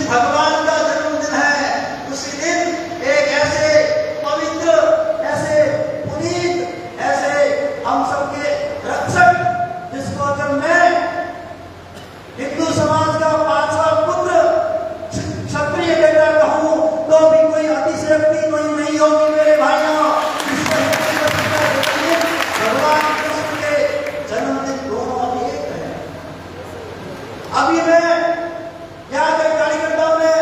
भगवान का जन्मदिन है। उसी दिन एक ऐसे पवित्र, ऐसे पुनीत, ऐसे हम सबके रक्षक, जिसको अगर मैं हिंदू समाज का पांचवा पुत्र, क्षत्रिय बेटा कहूं तो भी कोई अतिशयोक्ति कोई नहीं होगी मेरे भाइयों। भगवान कृष्ण के जन्मदिन दोनों एक है। अभी मैं यहाँ के कार्यकर्ताओं ने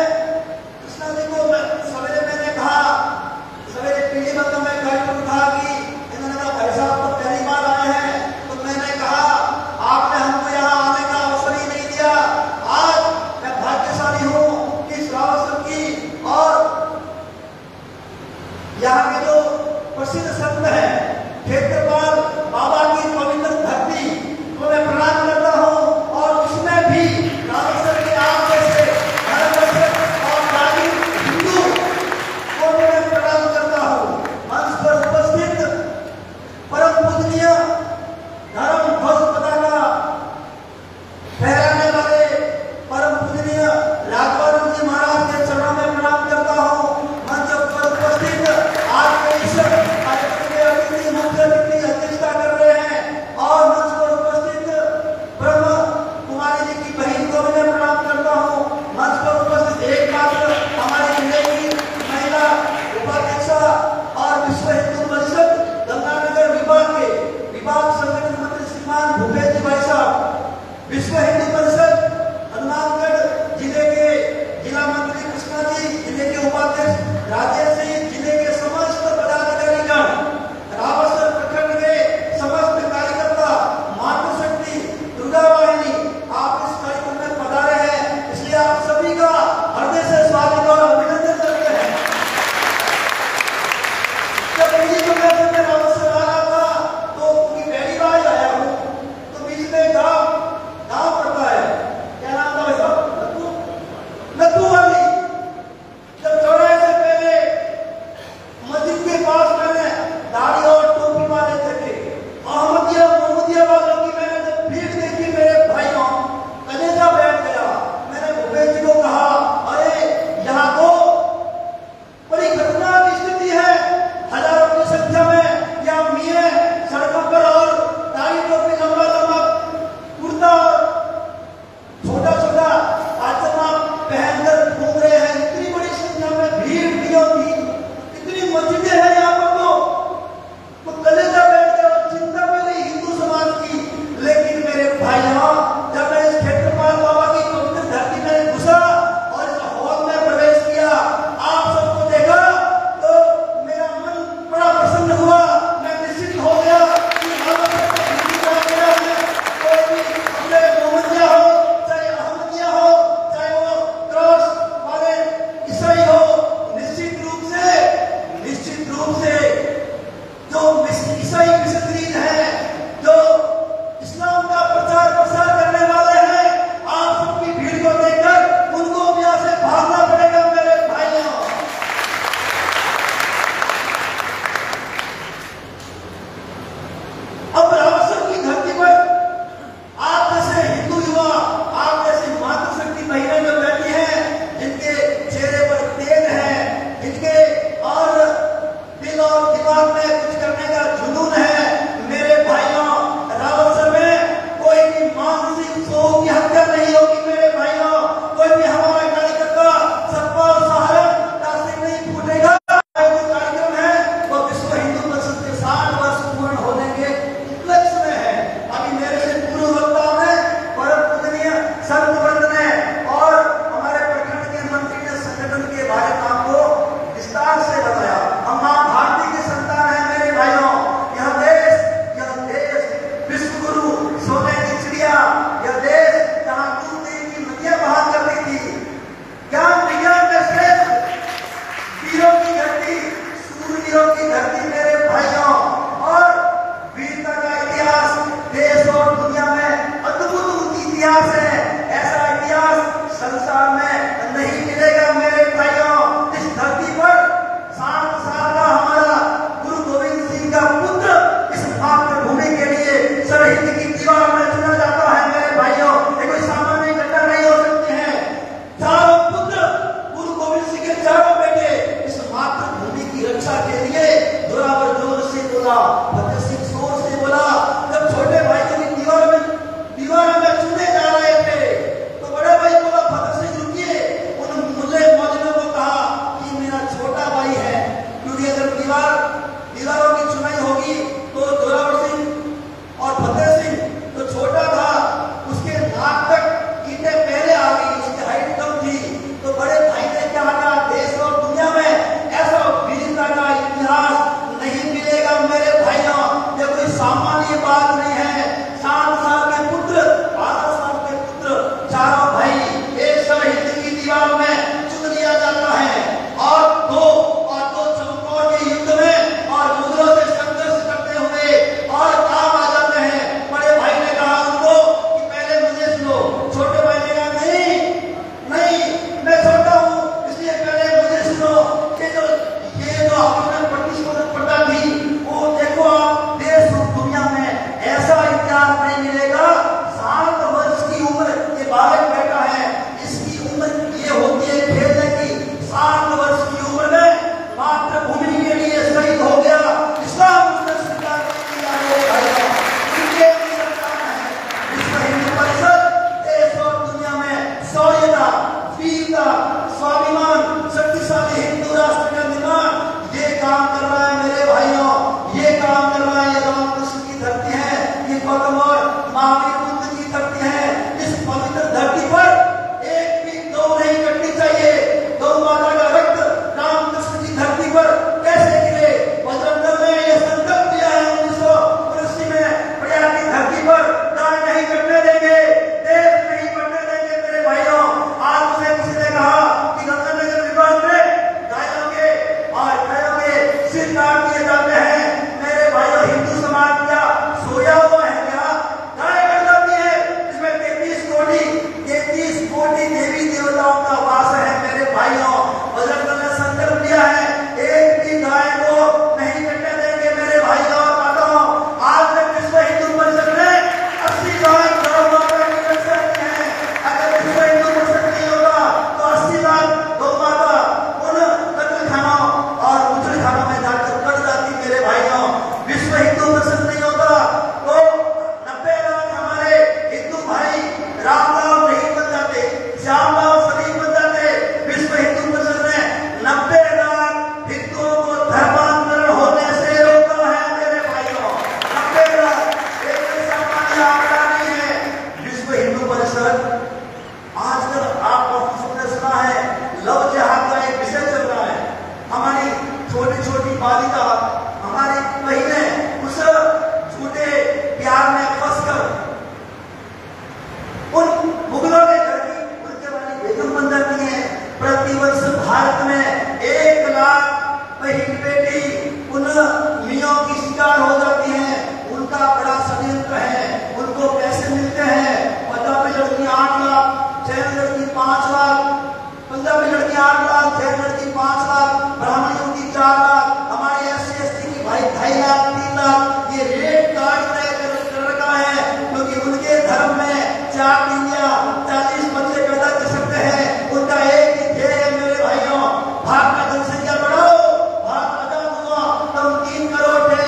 की 8 लाख, जैन की 5 लाख, ब्राह्मणों की 4 लाख, हमारे SC/ST की भाई 2.5 लाख 3 लाख, ये रेट कार्ड तय कर रखा है, क्योंकि उनके धर्म में 4 दिन या 40 बच्चे पैदा कर सकते हैं। उनका एक ही ध्येय है मेरे भाइयों, भारत का जनसंख्या बढ़ाओ। भारत आजाद हुआ तब 3 करोड़ थे,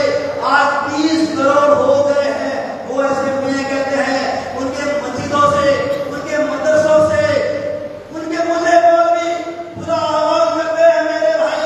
आज 20 करोड़ हो गए हैं। वो ऐसे मुझे कहते हैं, उनके मस्जिदों से, उनके मदरसों से, उनके मुझे भी खुदा आवाज करते हैं मेरे भाई।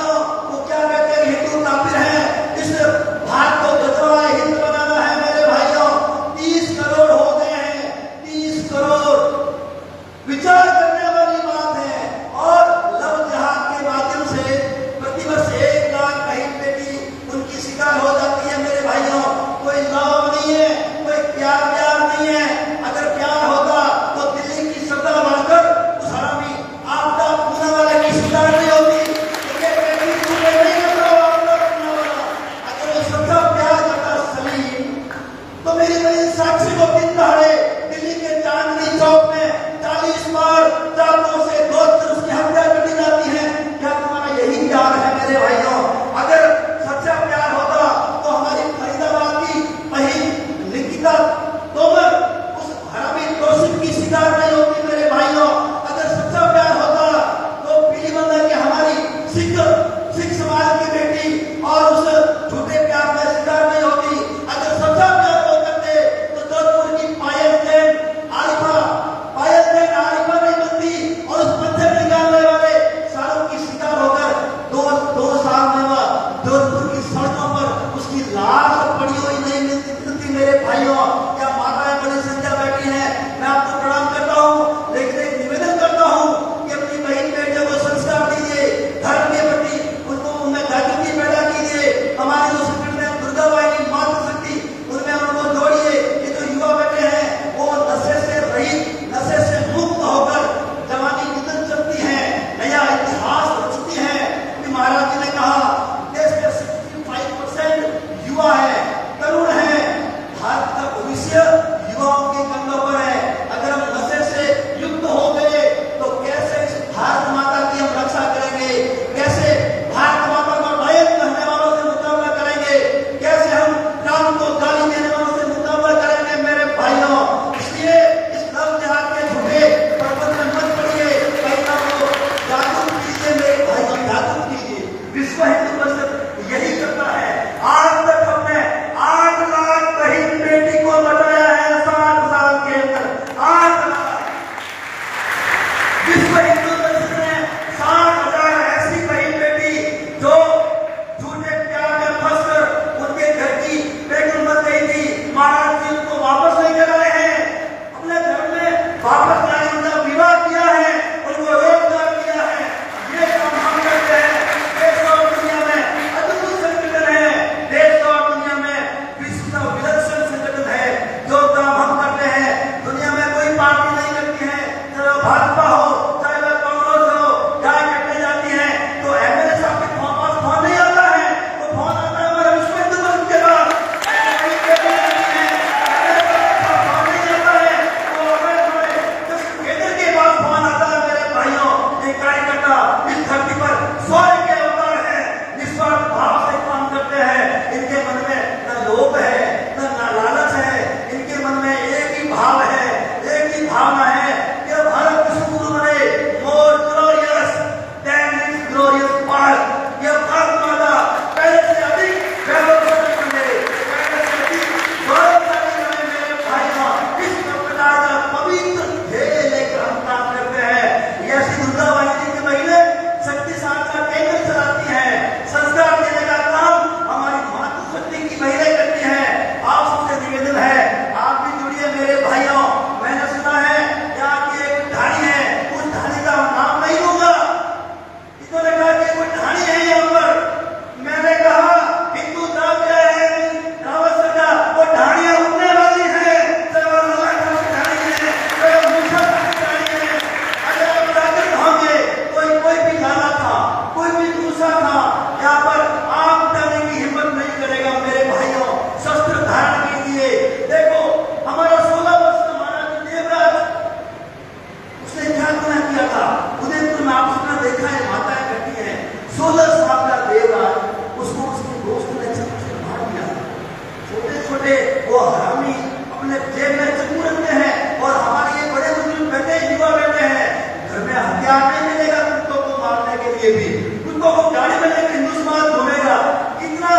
लिए भी उनको वो गाड़ी में लेकर हिंदुस्तान घूमेगा। इतना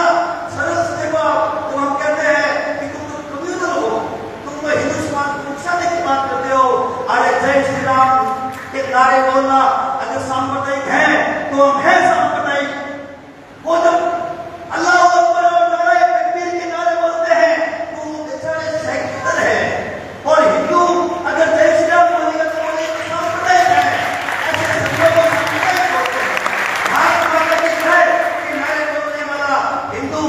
सरल सेवा। तो हम कहते हैं कि तुम तो कम्युनल हो, तुम तो हिंदुस्तान को उकसाने की बात करते हो। अरे जय श्री राम के नारे बोलना अगर सांप्रदायिक है तो हम है सांप्रदायिक। वो जब अल्लाह अकबर और नारे तकबीर के नारे बोलते हैं तो वो बेचारे सेक्युलर है, और हिंदू अगर जय श्री राम बोलेगा तो वो एक सांप्रदायिक है। ऐसे संतों को सांप्रदायिक बोलते हैं। भारत माता की जय के नारे बोलने वाला हिंदू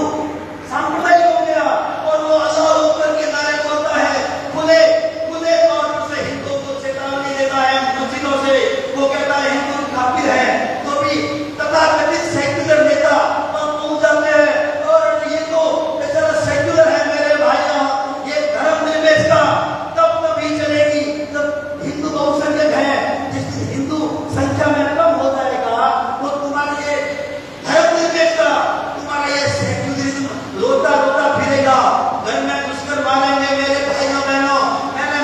सांप्रदायिक हो गया, और वो अल्लाह अकबर के नारे बोलता है। खुले खुले तौर से हिंदुओं को चेतावनी देता है मस्जिदों से। वो कहता है हिंदू काफिर है, तो भी तथाकथित सेक्युलर नेता वहां पहुंच जाते हैं, और ये तो बेचारा सेक्युलर है मेरे भाइयों। ये धर्मनिरपेक्षता तब तभी चलेगी जब हिंदू बहुसंख्यक है। जिस दिन हिंदू संख्या में कम हो जाएगा वो तुम्हारा ये धर्मनिरपेक्षता, तुम्हारा ये सेक्युलरिज्म रोता रोता फिरेगा। घर में दुष्कर मारेंगे मेरे भाइयों बहनों। मैंने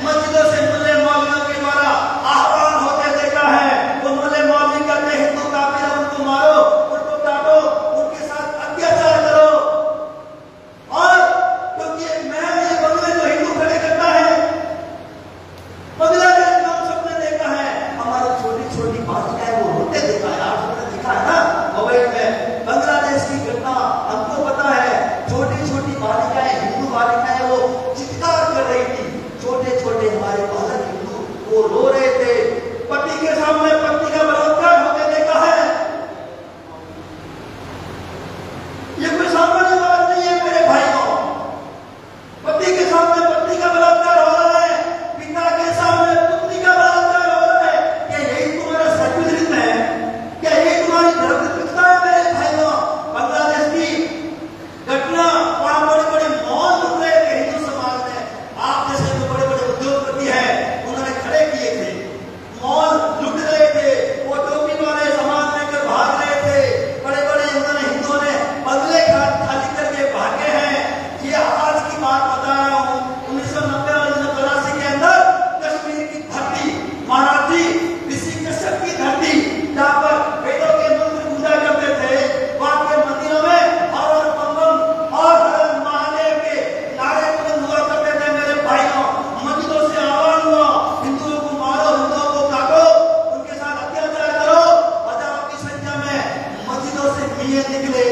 मस्जिदों से मुल्ले मौलवियों के द्वारा आह्वान होते देखा है। वो मुल्ले मौलवी कहते हैं हिंदू काफिर है, उनको मारो, उनको काटो, उनके साथ अत्याचार करो। और क्योंकि मैं ये बंगले जो हिंदू खड़े करता है, बांग्लादेश में हम सबने देखा है, हमारी छोटी छोटी बालिकाएं वो रोते देखा है। आप सबने देखा है ना मोबाइल में बांग्लादेश की घटना, हमको पता है। छोटी छोटी बालिकाएं, हिंदू बालिकाएं वो चित्कार कर रही थी। छोटे छोटे हमारे बालक हिंदू वो रो रहे थे। पति के सामने पत्नी का बलात्कार होते देखा है। ये कोई सामान्य बात नहीं है मेरे भाइयों। पति के सामने पत्नी का बलात्कार हो रहा है, पिता के सामने पुत्री का बलात्कार हो रहा है। क्या यही तुम्हारा सेक्युलरिज्म है? क्या यही तुम्हारी धर्मनिरपेक्षता है मेरे भाइयों? बांग्लादेश की घटना, वहां बड़े बड़े मॉल लुट रहे थे हिंदू समाज ने। आप जैसे जो बड़े बड़े उद्योगपति हैं उन्होंने खड़े किए थे, मॉल लुट रहे थे, वो टोपी वाले सामान लेकर भाग रहे थे। बड़े बड़े उन्होंने हिंदुओं ने बदले खाली करके भागे हैं। ये आज की बात बता रहा हूँ। 1990 और 1982 के अंदर कश्मीर की धरती, महाराजी ऋषि कश्यप की धरती, जहाँ पर वेदों के मंत्र पूजा करते थे, वहां के मंदिरों में हर बम बम और हर महादेव के नारे बुलंद हुआ करते थे मेरे भाइयों। मस्जिदों से आह्वान हुआ, हिंदुओं को मारो, हिंदुओं को काटो, उनके साथ अत्याचार करो। हजारों की संख्या में मस्जिदों से मिये निकले,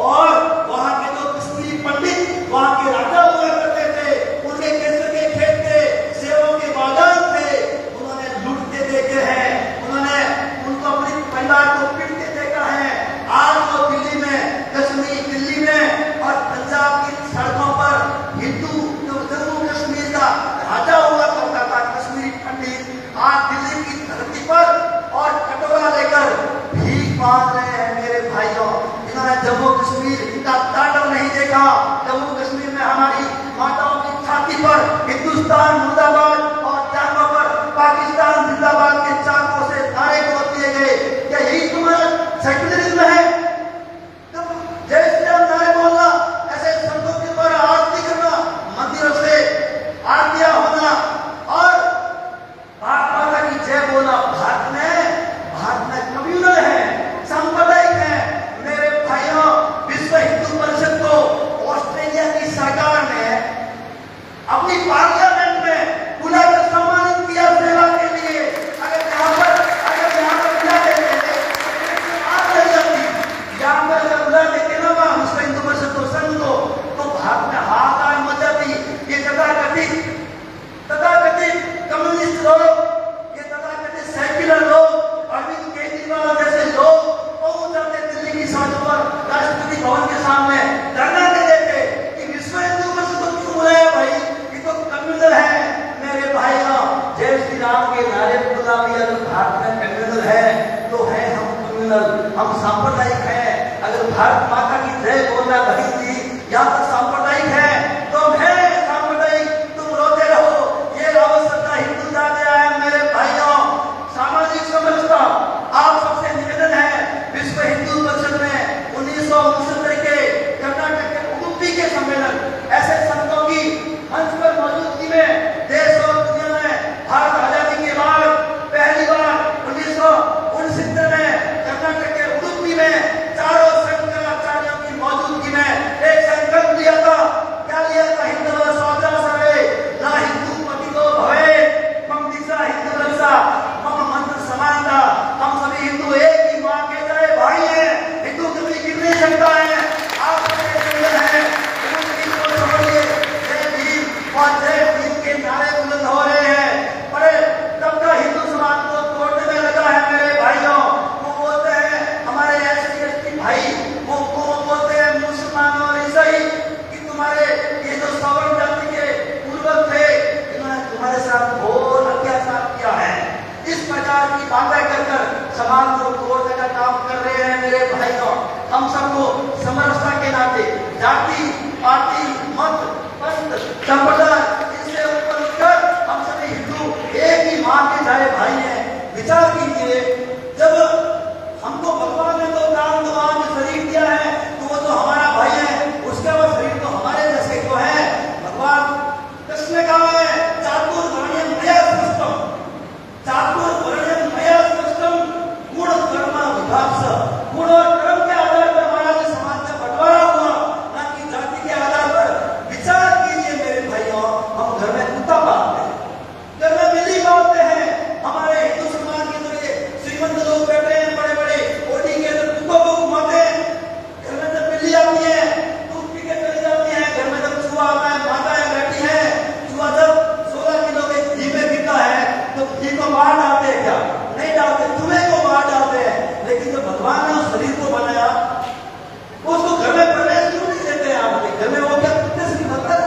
और वहां के जो कश्मीरी पंडित वहां के राजा हुआ करते थे, उनके केसर के खेत थे, सेवों के बागान थे, उन्होंने लूटते देखे हैं। उन्होंने उनको अपनी परिवार को पीटते देखा है। आज वो दिल्ली में, कश्मीर दिल्ली में और पंजाब की सड़कों पर हिंदू जो जम्मू कश्मीर का राजा हुआ करता था कश्मीरी पंडित, आज दिल्ली की धरती पर और कटोरा लेकर भीख मांग रहे हैं मेरे भाइयों। इन्होंने जम्मू कश्मीर का तांडव नहीं देखा। जम्मू कश्मीर में हमारी माताओं की छाती पर हिंदुस्तान मुर्दाबाद और टांगों पर पाकिस्तान जिंदाबाद के चाकों से नारे बोल दिए गए। क्या यही तुम्हारा सेक्युलरिज्म है? जय श्री राम नारे बोलना, ऐसे संतों के द्वारा आरती करना, मंदिरों से आरतियां होना, और भारत माता की जय बोलना। भारत में कम्युनल है, सांप्रदायिक है मेरे भाइयों। विश्व हिंदू परिषद को ऑस्ट्रेलिया की सरकार ने अपनी पार्लियामेंट में बुलाकर सम्मानित किया सेवा के लिए। अगर यहाँ पर बुला देते थे आप रह जाती, यहाँ पर अगर बुला देते ना वहाँ विश्व हिंदू परिषद को, संघ को, तो भारत में हाहाकार मच जाती। ये तथाकथित कम्युनिस्ट लोग, ये तथाकथित सेक्युलर लोग, अरविंद केजरीवाल जैसे लोग पहुंच जाते दिल्ली की सड़कों पर, राष्ट्रपति भवन के सामने धरना दे देते कि विश्व हिंदू परिषद को क्यों बुलाया भाई, ये तो कम्युनल है मेरे भाइयों। जय श्री राम के नारे बुला दिया तो भारत में कम्युनल है, तो है हम कम्युनल, हम सांप्रदायिक हैं। अगर भारत माता की जय बोलना कहीं थी, यहाँ पर सांप्रदायिक है तो हम है सांप्रदायिक। तुम रोते रहो, ये आवश्यकता हिंदू जाते आए मेरे भाइयों। सामाजिक समरसता आप सबसे निवेदन है। विश्व हिंदू परिषद में 1969 के कर्नाटक के उडुपी के सम्मेलन, ऐसे संतों की मंच पर मौजूदगी में देश और दुनिया में भारत आजादी के बाद पहली बार समाज की बातें कर समाज को तोड़ने का काम कर रहे हैं मेरे भाइयों। हम सबको समरसता के नाते जाति, पार्टी, मत, पंथ, संप्रदाय इससे ऊपर उठकर हम सभी हिंदू एक ही मां के जाए भाई हैं। विचार कीजिए, जब हमको भगवान ने तो दान दुआन शरीर दिया है तो वो तो हमारा भाई है, उसके बाद शरीर तो हमारे जैसे को है। भगवान कृष्ण ने कहा है चातुर्वर्ण्यम मया सृष्टम, चातुर्वर्ण्यम मया सृष्टम गुण कर्म विभाग। गुण और कर्म के आधार पर हमारा जो समाज में बंटवारा हुआ, ना कि जाति के आधार पर। विचार कीजिए मेरे भाइयों, हम घर में कुत्ता पालते हैं, घर में बिल्ली पालते हैं। हमारे हिंदू समाज के तो ये श्रीमंत लोग बैठे हैं बड़े बड़े ओडी के, तो कुत्तों को घुमाते हैं। घर में जब बिल्ली आती है दूध पी के चली जाती है, घर में जब चूहा आता है माता है बैठी है, चूहा जब 16 किलो के घी में गिरता है तो घी को मार डालते हैं क्या? नहीं डालते, चूहे को मार डालते हैं। लेकिन जो भगवान ने उस शरीर को बनाया उसको घर में प्रवेश क्यों नहीं देते हैं? आपके घर में वो क्या कुत्ते से निकलता है?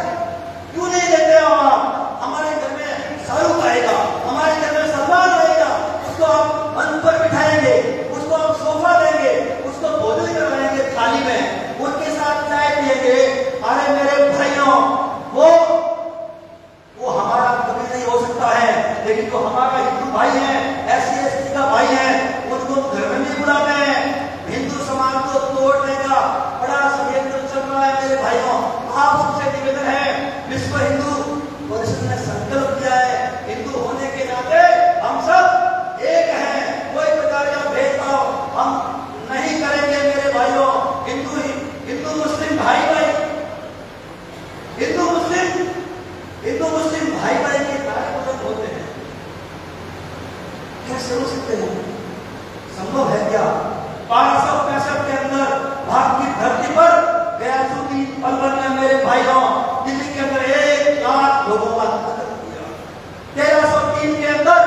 क्यों नहीं देते हो आप? हमारे घर में शाहरुख आएगा, हमारे घर में सलमान आएगा, उसको आप मंच पर बिठाएंगे, उसको आप सोफा देंगे, उसको भोजन करवाएंगे थाली में, उनके साथ चाय पिएंगे। अरे मेरे भाइयों, वो हमारा कभी नहीं हो सकता है, लेकिन जो हमारा हिंदू भाई है, SC ST का भाई है, उनको घर में नहीं बुलाते हैं। हिंदू समाज को तोड़ने का बड़ा षड्यंत्र चल रहा है मेरे भाइयों। आप सबसे निवेदन है, विश्व हिंदू परिषद ने संकल्प किया है, हिंदू होने के नाते हम सब एक हैं, कोई प्रकार का भेदभाव हम नहीं करेंगे मेरे भाइयों। हिंदू मुस्लिम भाई भाई, हिंदू मुस्लिम भाई भाई के कार्यक्रम होते हैं, कैसे हो सकते हैं? संभव है क्या? 565 के अंदर भारत की धरती पर गयासुद्दीन पलवन ने मेरे भाइयों दिल्ली के अंदर 1 लाख लोगों का कत्ल किया। 1303 के अंदर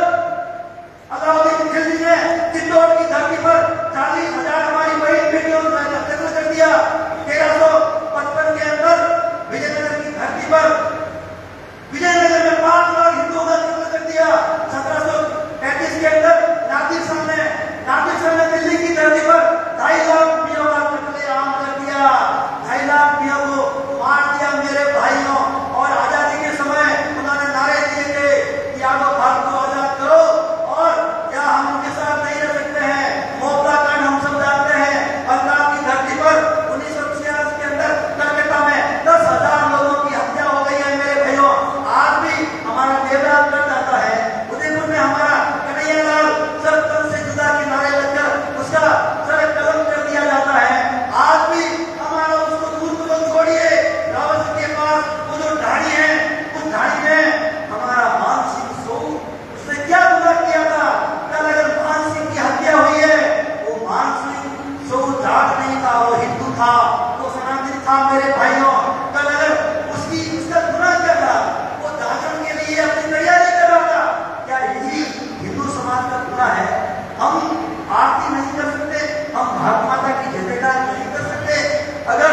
अलाउद्दीन खिलजी ने चित्तौड़ की धरती पर 40,000 हमारी बहन बेटियों का कत्ल कर दिया। 1355 के अंदर विजयनगर की धरती पर विजयनगर में 5 लाख हिंदुओं का कत्ल कर दिया। 1735 के अंदर नादिर शाह ने दिल्ली की धरती पर 2.5 लाख मियों का कत्लेआम कर दिया, 2.5 लाख मियों को मार दिया मेरे भाइयों। और आजादी के समय उन्होंने नारे दिए थे कि आप भारत को आजाद करो, और क्या हम उनके साथ नहीं रह सकते हैं? मोपला कांड हम सब जानते हैं, पंजाब की धरती पर 1986 के अंदर कलकत्ता में 10,000 लोगों की हत्या हो गई है मेरे भाइयों। आज भी हमारा देवराज कर जाता है, उदयपुर में हमारा कन्हैयालाल सर तन से जुदा के नारे लगकर उसका सर कलम कर दिया जाता है। आज भी हमारा उसको दूर को छोड़िए, रावत के पास वो जो ढाणी है, उस ढाणी में हमारा मान सिंह सोऊ, उसने क्या गुनाह किया था? कल अगर मान सिंह की हत्या हुई है, वो मान सिंह सोऊ जाट नहीं था, वो हिंदू था, वो सनातनी था मेरे भाइयों। कल अगर उसका गुनाह क्या था? वो जागरण के लिए अपनी तैयारी कर रहा था। क्या यही हिंदू समाज का गुनाह है? हम आरती नहीं कर सकते, हम भारत माता की जय जयकार नहीं कर सकते? अगर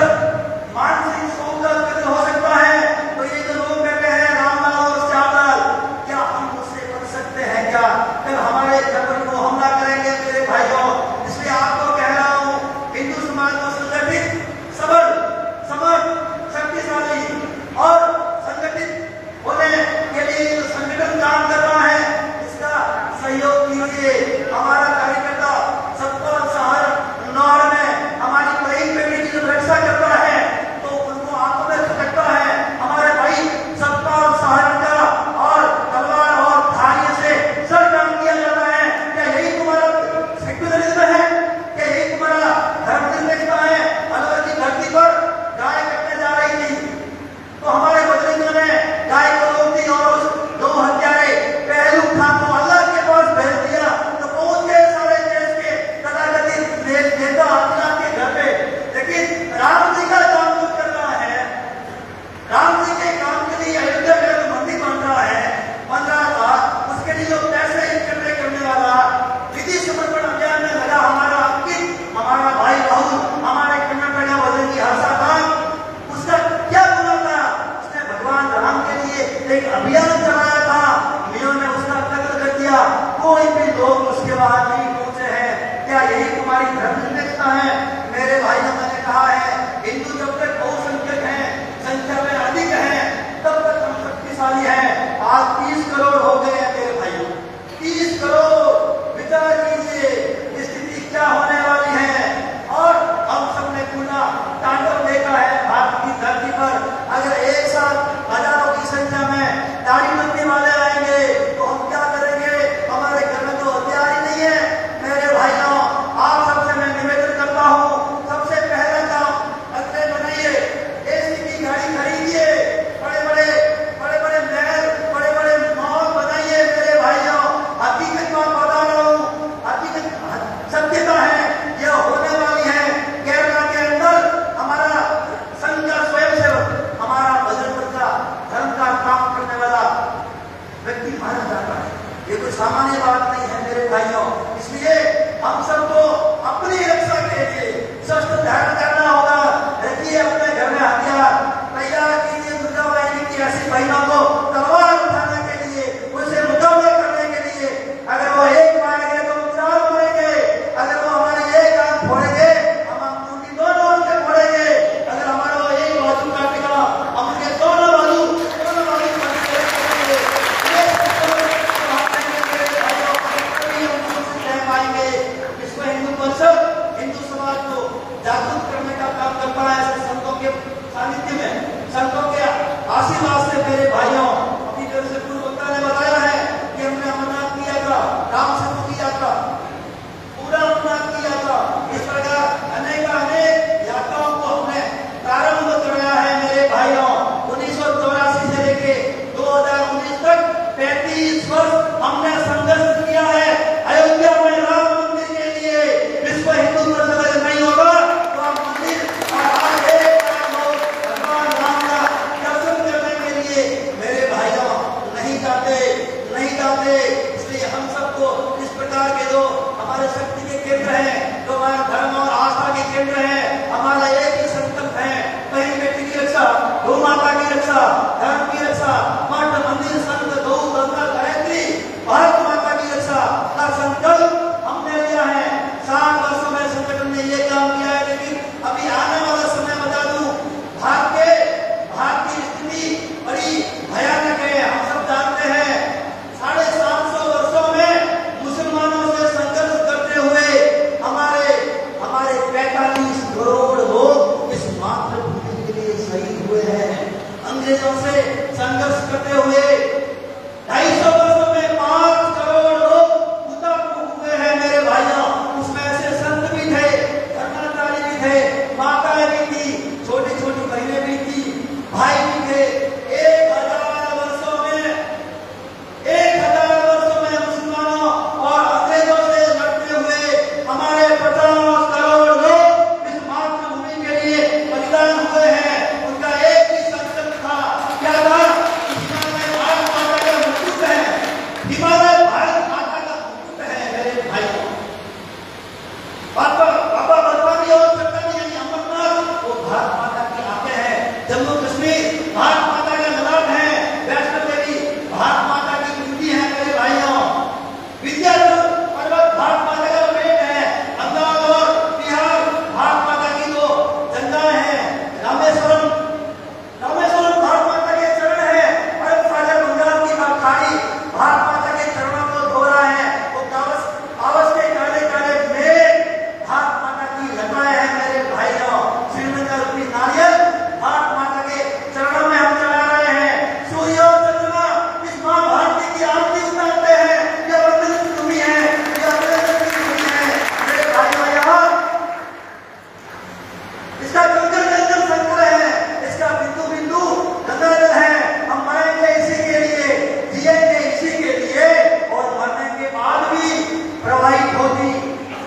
मान सिंह सोऊ का कत्ल हो सकता है तो ये जो लोग बैठे हैं रामलाल और श्यामलाल, क्या हम उससे बच सकते हैं क्या? कल हमारे घर पर वो हमला करेंगे मेरे भाइयों। इसलिए आपको कह रहा हूं, हिंदू समाज को संगठित, सबल, समर्थ, शक्तिशाली और संगठित होने के लिए जो संगठन काम कर रहा है, इसका सहयोग कीजिए। हमारा कार्यकर्ता सतपाल शहर नौर में हमारी बहन बेटी की जब रक्षा करता है तो उनको आंखों में खटकता है। हमारे भाई सतपाल शहर का और तलवार और धारियों से सर काट दिया जाता है। क्या यही तुम्हारा सेक्युलरिज्म है? क्या यही तुम्हारा धर्मनिरपेक्षता है? अलवर की धरती पर गाय कटने जा रही थी तो हमारे बजरंग ने गाय को रोक दी और उस 2 हत्यारे पहलू खान को अल्लाह के पास भेज दिया, तो पहुंच गए सेवा आज नहीं पहुंचे हैं। क्या यही तुम्हारी धर्मनिरपेक्षता है? मेरे भाइयों, मैंने कहा है हिंदू जब तक बहुसंख्यक हैं, संख्या में अधिक हैं, तब तक हम शक्तिशाली हैं। आज 30 करोड़ हो गए हैं मेरे भाइयों, 30 करोड़। विचार कीजिए स्थिति क्या होने वाली है। और हम सबने पूरा तांडव देखा है भारत की धरती पर। अगर एक साथ हजारों की संख्या में दाढ़ी बंदी वाले आएंगे तो हम क्या करेंगे? हमारे घर में तो हथियार ही नहीं है। मेरे भाइयों, आप सबसे मैं निवेदन करता हूँ, सबसे पहला काम अगले बनाइए, एसी की गाड़ी खरीदिए, बड़े बड़े महल, बड़े बड़े मॉल बनाइए। मेरे भाइयों, हकीकत बात बता रहा हूँ, हकीकत सत्यता है, यह होने वाली है। केरला के अंदर हमारा संघ का स्वयंसेवक, हमारा भजन का धर्म का काम करने वाला व्यक्ति मारा जाता है। ये कोई सामान्य बात नहीं है मेरे भाइयों। इसलिए हम सबको अपनी रक्षा के लिए शस्त्र धारण करना होगा। रखिए अपने घर में हथियार, तैयार कीजिए दुर्गा वाहिनी की ऐसी बहनों को तलवार उठाने के लिए, उसे मुकाबला करने के लिए। अगर वो एक मारेंगे तो हम 4 मारेंगे। अगर वो हमारी एक आंख फोड़ेंगे, हम उनकी दोनों आंखें फोड़ेंगे। अगर हमारा वो एक बाजू काटेगा, हम उनके दोनों बाजू पाएंगे। विश्व हिंदू परिषद हिंदू समाज को जागरूक करने का काम करता है। ऐसे संतों के सानिध्य में, संतों के आशीर्वाद से मेरे भाइयों, अपनी तरफ से पूर्व वक्ता ने बताया है कि हमने अमरनाथ की यात्रा, राम सेतु की यात्रा, पूरा अमरनाथ की यात्रा, इस प्रकार अनेक यात्राओं को हमने प्रारंभ कराया है मेरे भाइयों। 1984 से लेके 2019 तक 35 वर्ष हमने संघर्ष किया है अयोध्या में राम मंदिर के लिए। विश्व हिंदू परिषद अगर नहीं होगा तो हम मंदिर भगवान राम का दर्शन करने के लिए मेरे भाइयों नहीं जाते। इसलिए हम सबको इस प्रकार के जो हमारे शक्ति के केंद्र हैं, जो हमारे धर्म और आस्था के केंद्र हैं, हमारा एक ही संकल्प है, कहीं बेटी की रक्षा, गौ माता की रक्षा, धर्म की रक्षा, मठ मंदिर संत गौ गंगा गायत्री, भारत माता की रक्षा का संकल्प हमने लिया है। 60 वर्षों में संगठन ने ये काम किया है। लेकिन अभी आने वाला समय बता दूं, भारत की स्थिति बड़ी भयानक है। हम सब जानते हैं 750 वर्षों में मुसलमानों से संघर्ष करते हुए हमारे 45 करोड़ लोग इस मातृभूमि के लिए शहीद हुए हैं। अंग्रेजों से संघर्ष करते हुए 250 वर्षों में 5 करोड़ लोग हुतात्मा हुए हैं मेरे भाइयों। उसमें ऐसे संत भी थे, धर्माचार्य भी थे, माताएं भी थी, छोटी छोटी बहनें भी थी, भाई भी थे। 1000 वर्षों में मुसलमानों और अंग्रेजों से लड़ते हुए हमारे 50 करोड़ लोग इस मातृभूमि के लिए बलिदान हुए हैं। उनका एक ही संकल्प था, क्या था? हिमालय भारत माता का मुकुट है मेरे भाइयों। बाबा बर्फानी और चट्टानी यानी अमरनाथ वो भारत माता की आंखें हैं। जम्मू कश्मीर भारत माता का ललाट है। वैष्णो देवी भारत माता की कुंडी है मेरे भाइयों। विंध्याचल पर्वत भारत माता का पेट है। बंगाल और बिहार भारत माता की दो गंगाएं हैं। रामेश्वरम भारत माता के चरण है। अरब सागर बंगाल की खाड़ी भारत माता के चरणों को धो रहा है। वो पावस के काले काले मेघ भारत माता की लताएं हैं मेरे भाइयों। श्रीनगर रूपी नारियल भारत माता के चरणों में हम चढ़ा रहे हैं। सूर्य और चंद्रमा इस मां भारती की आरती उतारते हैं। यह वंदनीय भूमि है, यह अभिनंदनीय भूमि है मेरे भाइयों। यहाँ इसका जंगल संकुल है, इसका बिंदु बिंदु गंगा जल है। हम मरेंगे इसी के लिए, जिएंगे इसी के लिए, और मरने के बाद भी प्रवाहित होती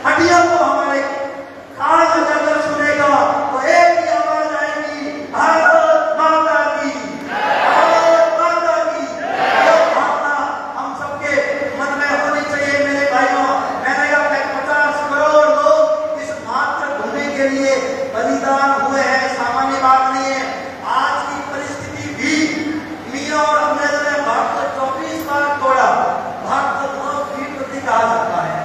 हड्डियों को हमारे कान में जाकर सुनेगा तो एक ही आवाज आएगी, भारत माता की, भारत माता की। यह भावना हम सबके मन में होनी चाहिए मेरे भाइयों। मैंने कहा 50 करोड़ लोग इस मातृभूमि के लिए बलिदान हुए हैं, सामान्य बात नहीं है। आज की परिस्थिति भी मियां और अंग्रेजों ने भारत को 24 बार तोड़ा। भारत को 2 फीट प्रति कहा जाता है।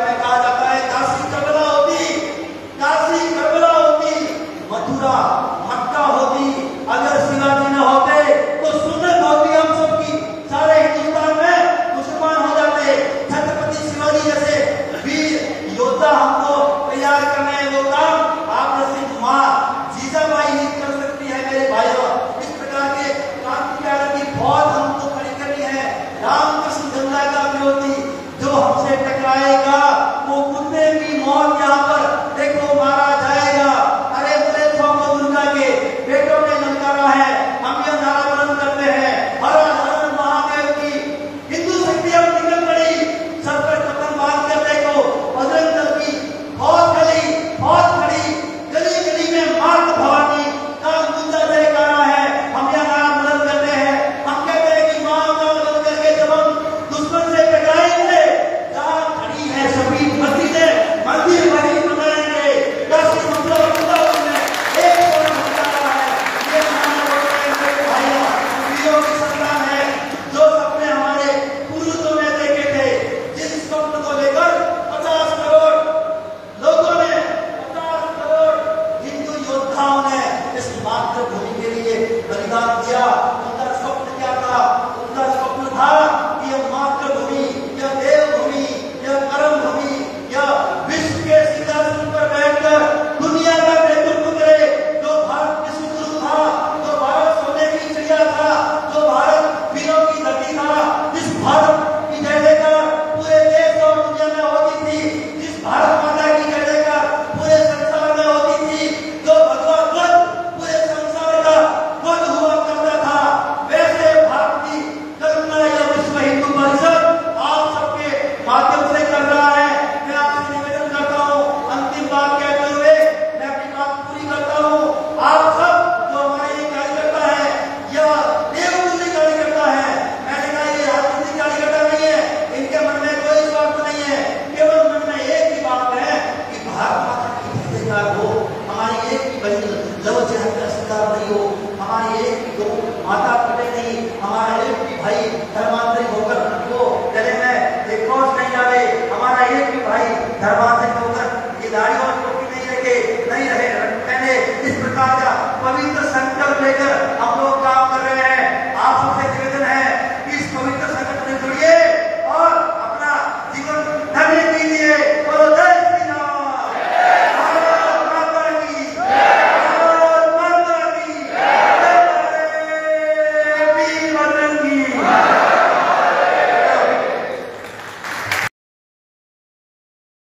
में कहा